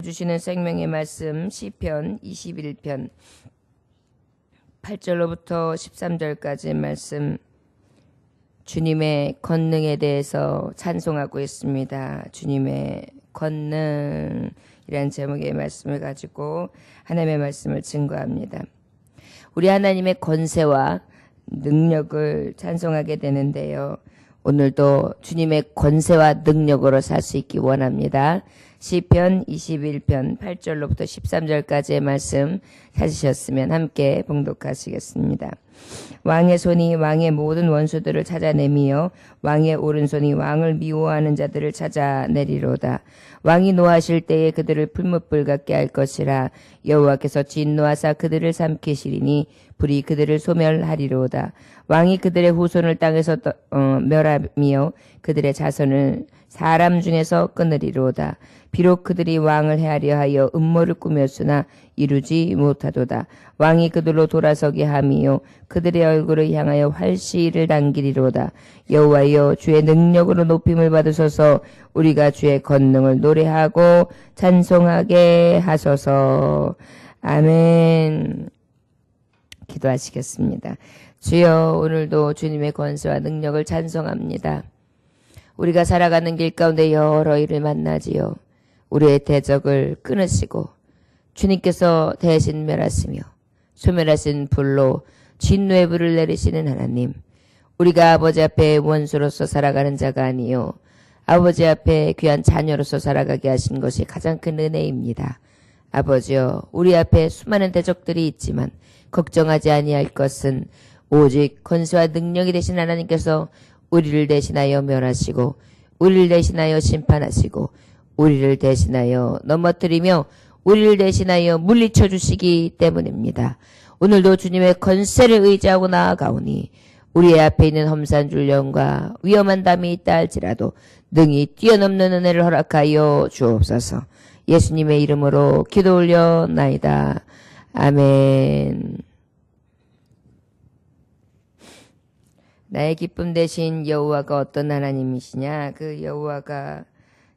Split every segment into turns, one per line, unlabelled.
주시는 생명의 말씀 시편 21편 8절로부터 13절까지 말씀, 주님의 권능에 대해서 찬송하고 있습니다. 주님의 권능이란 제목의 말씀을 가지고 하나님의 말씀을 증거합니다. 우리 하나님의 권세와 능력을 찬송하게 되는데요. 오늘도 주님의 권세와 능력으로 살 수 있기 원합니다. 시편 21편 8절로부터 13절까지의 말씀 찾으셨으면 함께 봉독하시겠습니다. 왕의 손이 왕의 모든 원수들을 찾아내며 왕의 오른손이 왕을 미워하는 자들을 찾아내리로다. 왕이 노하실 때에 그들을 풀무불 같게 할 것이라. 여호와께서 진노하사 그들을 삼키시리니 불이 그들을 소멸하리로다. 왕이 그들의 후손을 땅에서 멸하며 그들의 자손을 사람 중에서 끊으리로다. 비록 그들이 왕을 해하려 하여 음모를 꾸몄으나 이루지 못하도다. 왕이 그들로 돌아서게 하며 그들의 얼굴을 향하여 활시를 당기리로다. 여호와여, 주의 능력으로 높임을 받으소서. 우리가 주의 권능을 노래하고 찬송하게 하소서. 아멘. 기도하시겠습니다. 주여, 오늘도 주님의 권세와 능력을 찬송합니다. 우리가 살아가는 길 가운데 여러 일을 만나지요. 우리의 대적을 끊으시고 주님께서 대신 멸하시며 소멸하신 불로 진노의 불을 내리시는 하나님, 우리가 아버지 앞에 원수로서 살아가는 자가 아니요 아버지 앞에 귀한 자녀로서 살아가게 하신 것이 가장 큰 은혜입니다. 아버지여, 우리 앞에 수많은 대적들이 있지만 걱정하지 아니할 것은 오직 권세와 능력이 되신 하나님께서 우리를 대신하여 멸하시고 우리를 대신하여 심판하시고 우리를 대신하여 넘어뜨리며 우리를 대신하여 물리쳐 주시기 때문입니다. 오늘도 주님의 권세를 의지하고 나아가오니 우리의 앞에 있는 험산 줄령과 위험한 담이 있다 할지라도 능히 뛰어넘는 은혜를 허락하여 주옵소서. 예수님의 이름으로 기도 올려나이다. 아멘. 나의 기쁨 대신 여호와가 어떤 하나님이시냐? 그 여호와가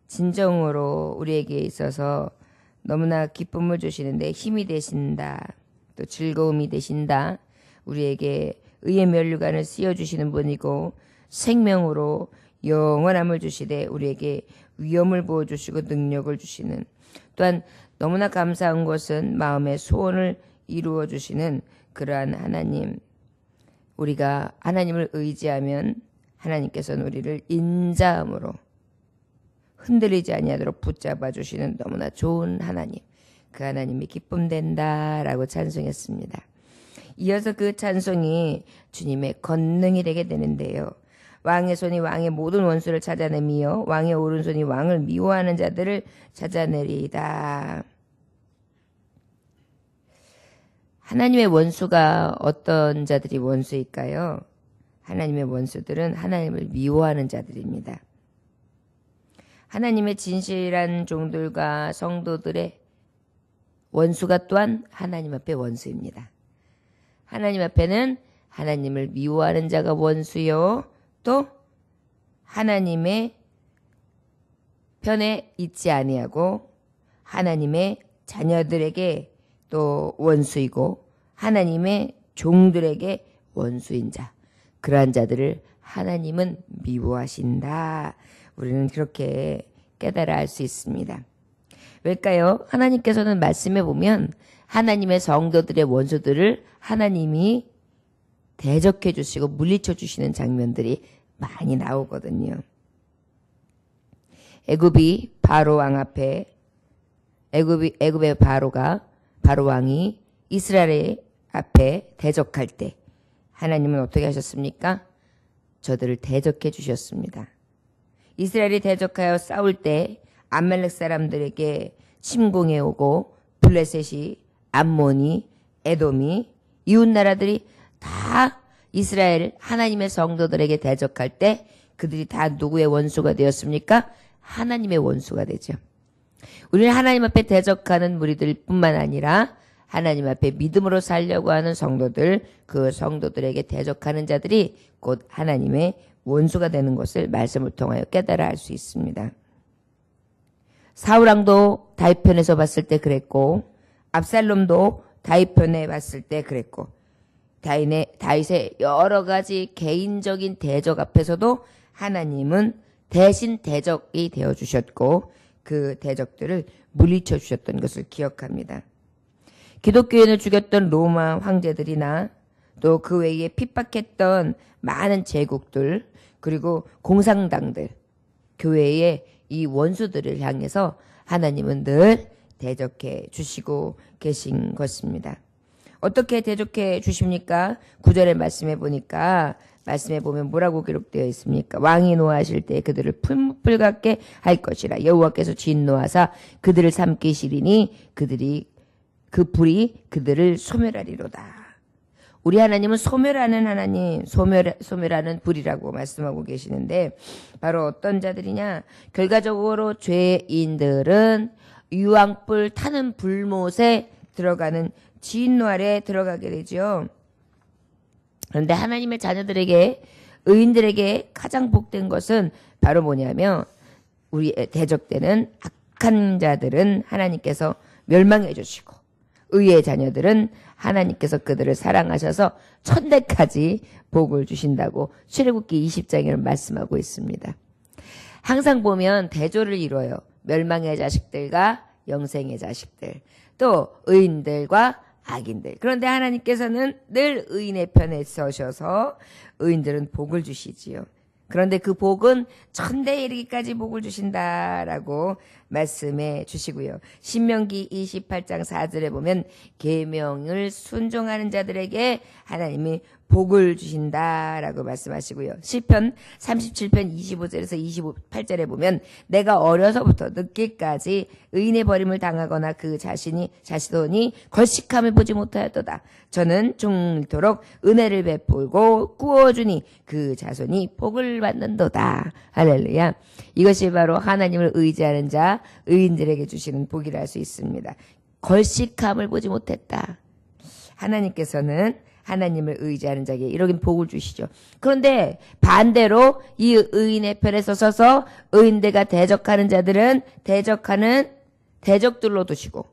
진정으로 우리에게 있어서 너무나 기쁨을 주시는데 힘이 되신다. 또 즐거움이 되신다. 우리에게 의의 면류관을 씌워주시는 분이고 생명으로 영원함을 주시되 우리에게 위엄을 부어주시고 능력을 주시는, 또한 너무나 감사한 것은 마음의 소원을 이루어 주시는 그러한 하나님. 우리가 하나님을 의지하면 하나님께서는 우리를 인자함으로 흔들리지 아니하도록 붙잡아 주시는 너무나 좋은 하나님, 그 하나님이 기쁨된다라고 찬송했습니다. 이어서 그 찬송이 주님의 권능이 되게 되는데요. 왕의 손이 왕의 모든 원수를 찾아내며 왕의 오른손이 왕을 미워하는 자들을 찾아내리이다. 하나님의 원수가 어떤 자들이 원수일까요? 하나님의 원수들은 하나님을 미워하는 자들입니다. 하나님의 진실한 종들과 성도들의 원수가 또한 하나님 앞에 원수입니다. 하나님 앞에는 하나님을 미워하는 자가 원수요, 또 하나님의 편에 있지 아니하고 하나님의 자녀들에게 또 원수이고 하나님의 종들에게 원수인 자, 그러한 자들을 하나님은 미워하신다. 우리는 그렇게 깨달아 알 수 있습니다. 왜일까요? 하나님께서는 말씀해 보면 하나님의 성도들의 원수들을 하나님이 대적해 주시고 물리쳐 주시는 장면들이 많이 나오거든요. 애굽이 바로 왕 앞에, 애굽의 바로 왕이 이스라엘 앞에 대적할 때 하나님은 어떻게 하셨습니까? 저들을 대적해 주셨습니다. 이스라엘이 대적하여 싸울 때 암멜렉 사람들에게 침공해 오고 블레셋이, 암몬이, 에돔이, 이웃 나라들이 다 이스라엘 하나님의 성도들에게 대적할 때 그들이 다 누구의 원수가 되었습니까? 하나님의 원수가 되죠. 우리는 하나님 앞에 대적하는 무리들 뿐만 아니라 하나님 앞에 믿음으로 살려고 하는 성도들, 그 성도들에게 대적하는 자들이 곧 하나님의 원수가 되는 것을 말씀을 통하여 깨달아 알 수 있습니다. 사울왕도 다윗편에서 봤을 때 그랬고 압살롬도 다윗편에 봤을 때 그랬고 다윗의 여러 가지 개인적인 대적 앞에서도 하나님은 대신 대적이 되어주셨고 그 대적들을 물리쳐 주셨던 것을 기억합니다. 기독교인을 죽였던 로마 황제들이나 또 그 외에 핍박했던 많은 제국들 그리고 공산당들 교회의 이 원수들을 향해서 하나님은 늘 대적해 주시고 계신 것입니다. 어떻게 대적해 주십니까? 9절의 말씀에 보니까 말씀에 보면 뭐라고 기록되어 있습니까? 왕이 노하실 때 그들을 풀무불 같게 할 것이라. 여호와께서 진노하사 그들을 삼키시리니 그 불이 그들을 소멸하리로다. 우리 하나님은 소멸하는 하나님, 소멸하는 불이라고 말씀하고 계시는데 바로 어떤 자들이냐? 결과적으로 죄인들은 유황불 타는 불못에 들어가는 진노 아래 들어가게 되죠. 그런데 하나님의 자녀들에게 의인들에게 가장 복된 것은 바로 뭐냐면 우리 대적되는 악한 자들은 하나님께서 멸망해 주시고 의의 자녀들은 하나님께서 그들을 사랑하셔서 천대까지 복을 주신다고 출애굽기 20장에는 말씀하고 있습니다. 항상 보면 대조를 이뤄요. 멸망의 자식들과 영생의 자식들, 또 의인들과 악인들. 그런데 하나님께서는 늘 의인의 편에 서셔서 의인들은 복을 주시지요. 그런데 그 복은 천대에 이르기까지 복을 주신다라고 말씀해 주시고요. 신명기 28장 4절에 보면 계명을 순종하는 자들에게 하나님이 복을 주신다라고 말씀하시고요. 시편 37편 25절에서 28절에 보면 내가 어려서부터 늙기까지 의인의 버림을 당하거나 그 자손이 걸식함을 보지 못하였도다. 저는 종일토록 은혜를 베풀고 구워주니 그 자손이 복을 받는도다. 할렐루야. 이것이 바로 하나님을 의지하는 자 의인들에게 주시는 복이라 할 수 있습니다. 걸식함을 보지 못했다. 하나님께서는 하나님을 의지하는 자에게 이렇게 복을 주시죠. 그런데 반대로 이 의인의 편에 서서 의인들과 대적하는 자들은 대적하는 대적들로 두시고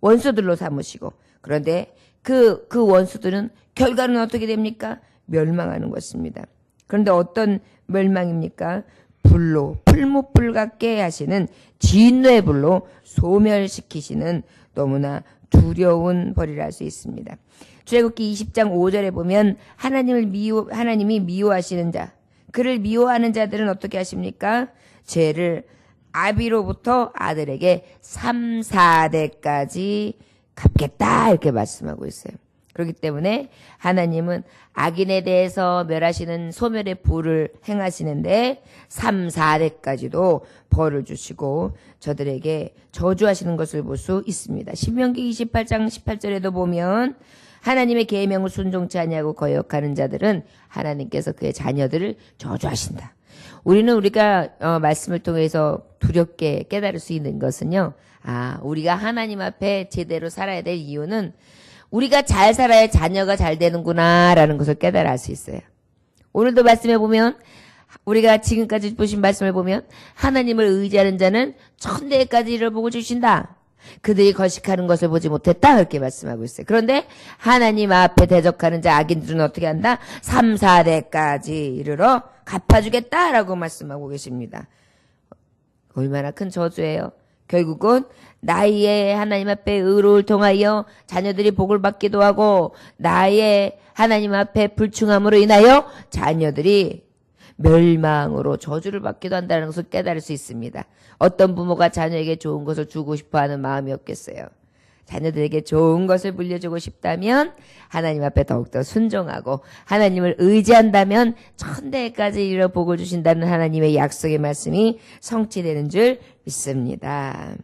원수들로 삼으시고 그런데 그 원수들은 결과는 어떻게 됩니까? 멸망하는 것입니다. 그런데 어떤 멸망입니까? 불로 풀무불 같게 하시는 진노의 불로 소멸시키시는 너무나 두려운 벌이라 할 수 있습니다. 출애굽기 20장 5절에 보면 하나님이 미워하시는 자, 그를 미워하는 자들은 어떻게 하십니까? 죄를 아비로부터 아들에게 3, 4대까지 갚겠다 이렇게 말씀하고 있어요. 그렇기 때문에 하나님은 악인에 대해서 멸하시는 소멸의 불을 행하시는데 3, 4대까지도 벌을 주시고 저들에게 저주하시는 것을 볼 수 있습니다. 신명기 28장 18절에도 보면 하나님의 계명을 순종치 아니하고 거역하는 자들은 하나님께서 그의 자녀들을 저주하신다. 우리가 말씀을 통해서 두렵게 깨달을 수 있는 것은요. 우리가 하나님 앞에 제대로 살아야 될 이유는 우리가 잘 살아야 자녀가 잘 되는구나라는 것을 깨달아 알 수 있어요. 오늘도 말씀해 보면 우리가 지금까지 보신 말씀을 보면 하나님을 의지하는 자는 천대까지 이를 보고 주신다. 그들이 거식하는 것을 보지 못했다 그렇게 말씀하고 있어요. 그런데 하나님 앞에 대적하는 자 악인들은 어떻게 한다? 3, 4대까지 이르러 갚아주겠다라고 말씀하고 계십니다. 얼마나 큰 저주예요. 결국은 나의 하나님 앞에 의로울 통하여 자녀들이 복을 받기도 하고 나의 하나님 앞에 불충함으로 인하여 자녀들이 멸망으로 저주를 받기도 한다는 것을 깨달을 수 있습니다. 어떤 부모가 자녀에게 좋은 것을 주고 싶어하는 마음이 없겠어요. 자녀들에게 좋은 것을 물려주고 싶다면 하나님 앞에 더욱더 순종하고 하나님을 의지한다면 천대까지 이르러 복을 주신다는 하나님의 약속의 말씀이 성취되는 줄 믿습니다.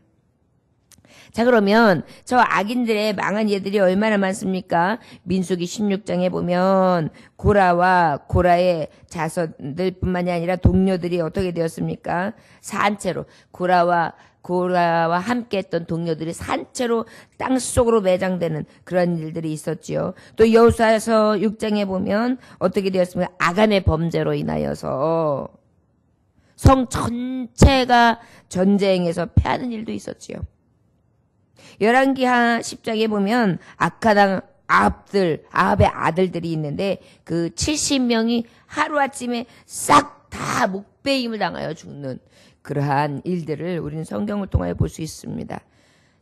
자, 그러면 저 악인들의 망한 예들이 얼마나 많습니까? 민수기 16장에 보면 고라의 자손들뿐만이 아니라 동료들이 어떻게 되었습니까? 산채로 고라와 함께 했던 동료들이 산채로 땅속으로 매장되는 그런 일들이 있었지요. 또 여호수아서 6장에 보면 어떻게 되었습니까? 아간의 범죄로 인하여서 성 전체가 전쟁에서 패하는 일도 있었지요. 열왕기하 10장에 보면 아합의 아들들이 있는데 그 70명이 하루아침에 싹 다 목베임을 당하여 죽는 그러한 일들을 우리는 성경을 통하여 볼 수 있습니다.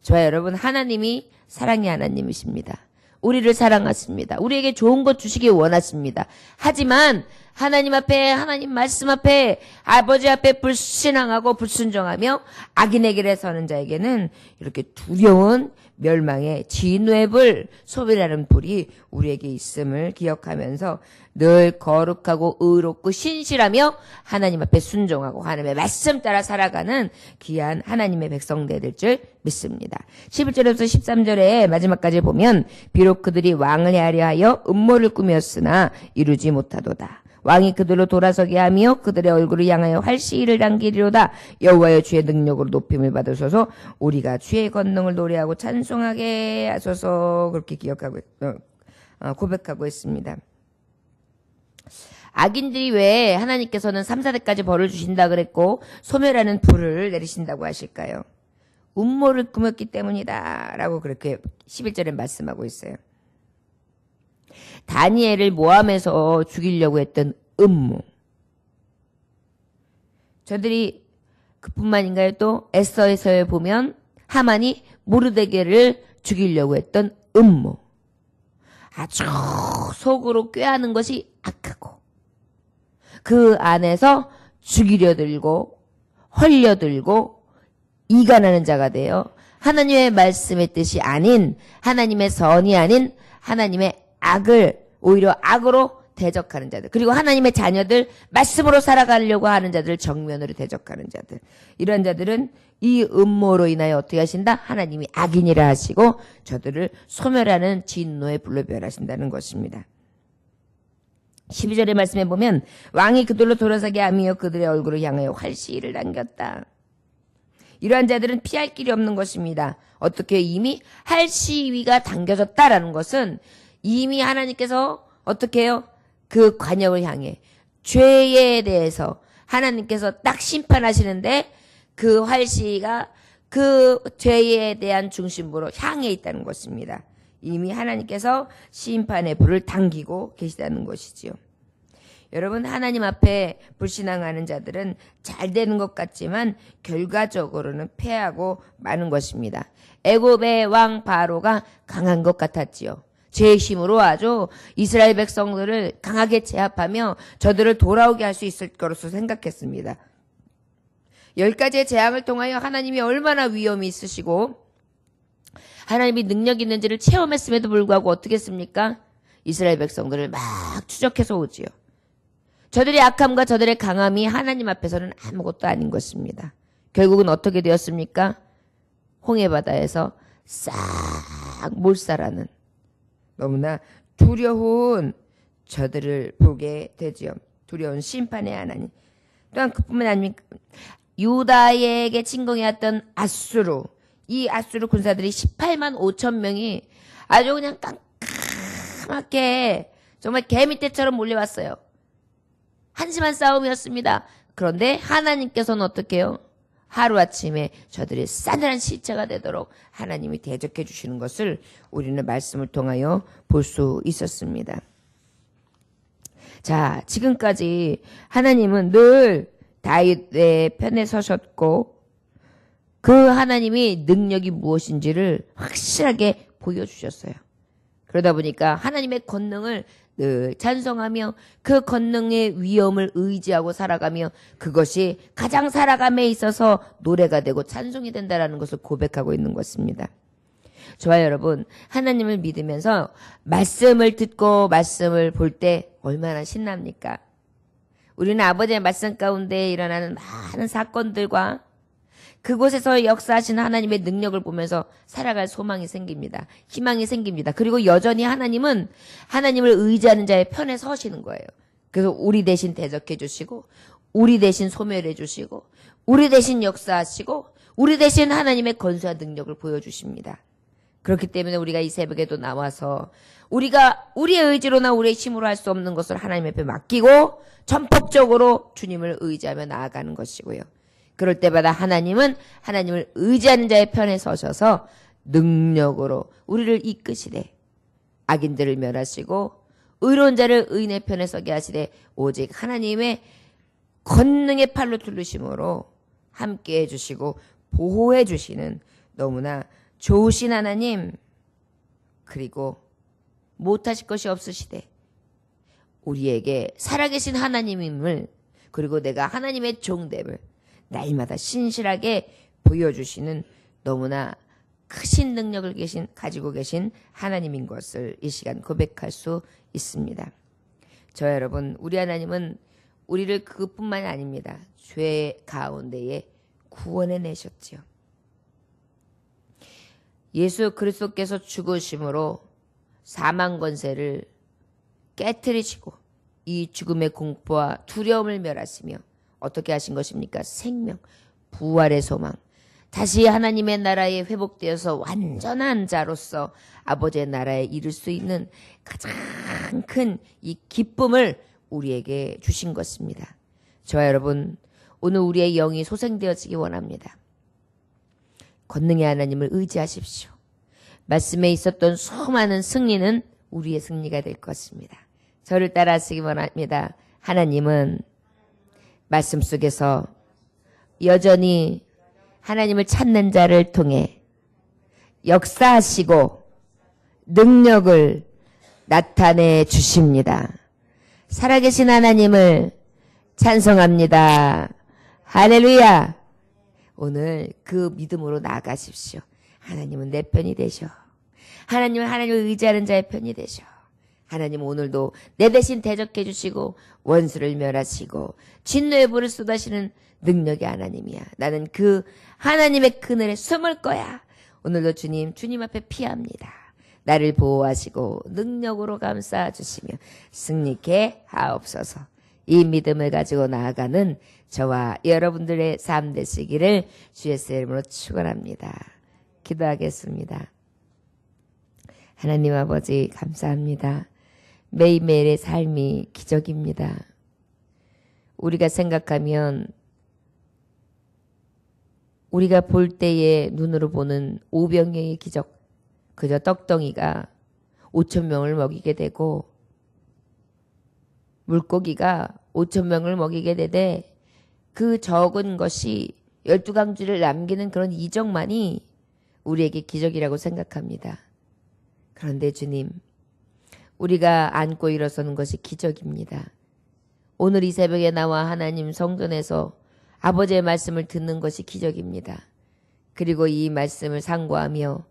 저와 여러분, 하나님이 사랑의 하나님이십니다. 우리를 사랑하십니다. 우리에게 좋은 것 주시기 원하십니다. 하지만 하나님 앞에, 하나님 말씀 앞에, 아버지 앞에 불신앙하고 불순종하며 악인의 길에 서는 자에게는 이렇게 두려운 멸망의 진노의 불, 소비라는 불이 우리에게 있음을 기억하면서 늘 거룩하고 의롭고 신실하며 하나님 앞에 순종하고 하나님의 말씀 따라 살아가는 귀한 하나님의 백성들 될 줄 믿습니다. 11절에서 13절에 마지막까지 보면 비록 그들이 왕을 헤아려 하여 음모를 꾸몄으나 이루지 못하도다. 왕이 그들로 돌아서게 하며 그들의 얼굴을 향하여 활시위를 당기리로다. 여호와의 주의 능력으로 높임을 받으소서. 우리가 주의 권능을 노래하고 찬송하게 하소서. 그렇게 고백하고 있습니다. 악인들이 왜 하나님께서는 3, 4대까지 벌을 주신다 그랬고 소멸하는 불을 내리신다고 하실까요? 음모를 꾸몄기 때문이다 라고 그렇게 11절에 말씀하고 있어요. 다니엘을 모함해서 죽이려고 했던 음모. 저들이 그뿐만인가요? 또 에스더에서 보면 하만이 모르드게를 죽이려고 했던 음모. 아주 속으로 꾀하는 것이 악하고 그 안에서 죽이려 들고 헐려들고 이간하는 자가 되어 하나님의 말씀의 뜻이 아닌 하나님의 선이 아닌 하나님의 악을 오히려 악으로 대적하는 자들, 그리고 하나님의 자녀들 말씀으로 살아가려고 하는 자들 정면으로 대적하는 자들, 이런 자들은 이 음모로 인하여 어떻게 하신다? 하나님이 악인이라 하시고 저들을 소멸하는 진노의 불로 멸하신다는 것입니다. 12절의 말씀에 보면 왕이 그들로 돌아서게 하며 그들의 얼굴을 향하여 활시위를 당겼다. 이러한 자들은 피할 길이 없는 것입니다. 어떻게 이미 활시위가 당겨졌다라는 것은 이미 하나님께서 어떻게 해요? 그 관역을 향해 죄에 대해서 하나님께서 딱 심판하시는데 그 활시위가 그 죄에 대한 중심부로 향해 있다는 것입니다. 이미 하나님께서 심판의 불을 당기고 계시다는 것이지요. 여러분, 하나님 앞에 불신앙하는 자들은 잘 되는 것 같지만 결과적으로는 패하고 마는 것입니다. 애굽의 왕 바로가 강한 것 같았지요. 제 힘으로 아주 이스라엘 백성들을 강하게 제압하며 저들을 돌아오게 할 수 있을 거로서 생각했습니다. 10가지의 재앙을 통하여 하나님이 얼마나 위엄이 있으시고 하나님이 능력 있는지를 체험했음에도 불구하고 어떻게 했습니까? 이스라엘 백성들을 막 추적해서 오지요. 저들의 악함과 저들의 강함이 하나님 앞에서는 아무것도 아닌 것입니다. 결국은 어떻게 되었습니까? 홍해바다에서 싹 몰살하는 너무나 두려운 저들을 보게 되지요. 두려운 심판의 하나님. 또한 그뿐만 아닙니까? 유다에게 침공해왔던 아수르, 이 아수르 군사들이 18만 5천 명이 아주 그냥 깜깜하게 정말 개미떼처럼 몰려왔어요. 한심한 싸움이었습니다. 그런데 하나님께서는 어떻게 해요? 하루아침에 저들이 싸늘한 시체가 되도록 하나님이 대적해 주시는 것을 우리는 말씀을 통하여 볼 수 있었습니다. 자, 지금까지 하나님은 늘 다윗의 편에 서셨고 그 하나님이 능력이 무엇인지를 확실하게 보여주셨어요. 그러다 보니까 하나님의 권능을 늘 찬송하며 그 권능의 위엄을 의지하고 살아가며 그것이 가장 살아감에 있어서 노래가 되고 찬송이 된다는 것을 고백하고 있는 것입니다. 저와 여러분, 하나님을 믿으면서 말씀을 듣고 말씀을 볼 때 얼마나 신납니까? 우리는 아버지의 말씀 가운데 일어나는 많은 사건들과 그곳에서 역사하신 하나님의 능력을 보면서 살아갈 소망이 생깁니다. 희망이 생깁니다. 그리고 여전히 하나님은 하나님을 의지하는 자의 편에 서시는 거예요. 그래서 우리 대신 대적해 주시고 우리 대신 소멸해 주시고 우리 대신 역사하시고 우리 대신 하나님의 권세와 능력을 보여주십니다. 그렇기 때문에 우리가 이 새벽에도 나와서 우리가 우리의 의지로나 우리의 힘으로 할 수 없는 것을 하나님 앞에 맡기고 전폭적으로 주님을 의지하며 나아가는 것이고요. 그럴 때마다 하나님은 하나님을 의지하는 자의 편에 서셔서 능력으로 우리를 이끄시되 악인들을 멸하시고 의로운 자를 의인의 편에 서게 하시되 오직 하나님의 권능의 팔로 둘르심으로 함께해 주시고 보호해 주시는 너무나 좋으신 하나님, 그리고 못하실 것이 없으시되 우리에게 살아계신 하나님임을, 그리고 내가 하나님의 종됨을 날마다 신실하게 보여주시는 너무나 크신 능력을 가지고 계신 하나님인 것을 이 시간 고백할 수 있습니다. 저 여러분, 우리 하나님은 우리를 그뿐만이 아닙니다. 죄 가운데에 구원해 내셨지요. 예수 그리스도께서 죽으심으로 사망 권세를 깨트리시고 이 죽음의 공포와 두려움을 멸하시며 어떻게 하신 것입니까? 생명, 부활의 소망, 다시 하나님의 나라에 회복되어서 완전한 자로서 아버지의 나라에 이를 수 있는 가장 큰 이 기쁨을 우리에게 주신 것입니다. 저와 여러분, 오늘 우리의 영이 소생되어지기 원합니다. 권능의 하나님을 의지하십시오. 말씀에 있었던 수많은 승리는 우리의 승리가 될 것입니다. 저를 따라하시기 원합니다. 하나님은 말씀 속에서 여전히 하나님을 찾는 자를 통해 역사하시고 능력을 나타내 주십니다. 살아계신 하나님을 찬송합니다. 할렐루야. 오늘 그 믿음으로 나아가십시오. 하나님은 내 편이 되셔. 하나님은 하나님을 의지하는 자의 편이 되셔. 하나님은 오늘도 내 대신 대적해 주시고 원수를 멸하시고 진노의 불을 쏟아시는 능력의 하나님이야. 나는 그 하나님의 그늘에 숨을 거야. 오늘도 주님 앞에 피합니다. 나를 보호하시고 능력으로 감싸주시며 승리케 하옵소서. 이 믿음을 가지고 나아가는 저와 여러분들의 삶 되시기를 주의 이름으로 축원합니다. 기도하겠습니다. 하나님 아버지 감사합니다. 매일매일의 삶이 기적입니다. 우리가 생각하면 우리가 볼 때의 눈으로 보는 오병이의 기적, 그저 떡덩이가 5,000명을 먹이게 되고 물고기가 5,000명을 먹이게 되되 그 적은 것이 12강쥐를 남기는 그런 이적만이 우리에게 기적이라고 생각합니다. 그런데 주님, 우리가 안고 일어서는 것이 기적입니다. 오늘 이 새벽에 나와 하나님 성전에서 아버지의 말씀을 듣는 것이 기적입니다. 그리고 이 말씀을 상고하며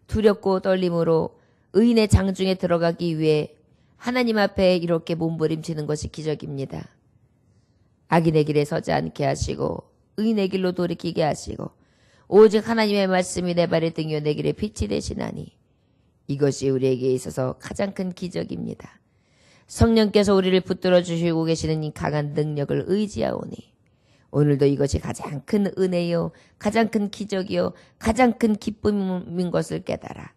두렵고 떨림으로 의인의 장중에 들어가기 위해 하나님 앞에 이렇게 몸부림치는 것이 기적입니다. 악인의 길에 서지 않게 하시고 의인의 길로 돌이키게 하시고 오직 하나님의 말씀이 내 발의 등이요 내 길의 빛이 되시나니 이것이 우리에게 있어서 가장 큰 기적입니다. 성령께서 우리를 붙들어 주시고 계시는 이 강한 능력을 의지하오니 오늘도 이것이 가장 큰 은혜요, 가장 큰 기적이요, 가장 큰 기쁨인 것을 깨달아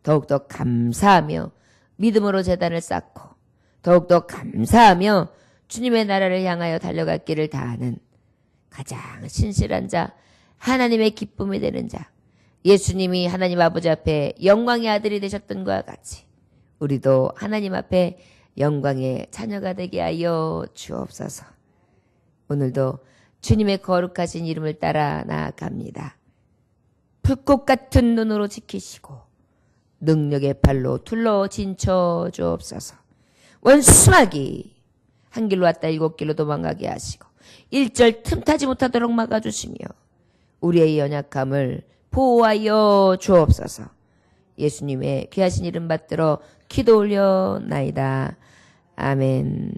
더욱더 감사하며 믿음으로 제단을 쌓고 더욱더 감사하며 주님의 나라를 향하여 달려갈 길을 다하는 가장 신실한 자, 하나님의 기쁨이 되는 자, 예수님이 하나님 아버지 앞에 영광의 아들이 되셨던 것과 같이 우리도 하나님 앞에 영광의 자녀가 되게 하여 주옵소서. 오늘도 주님의 거룩하신 이름을 따라 나아갑니다. 불꽃 같은 눈으로 지키시고 능력의 팔로 둘러 진쳐 주옵소서. 원수마귀 한 길로 왔다 7길로 도망가게 하시고 일절 틈타지 못하도록 막아주시며 우리의 연약함을 보호하여 주옵소서. 예수님의 귀하신 이름 받들어 기도 올려나이다. 아멘.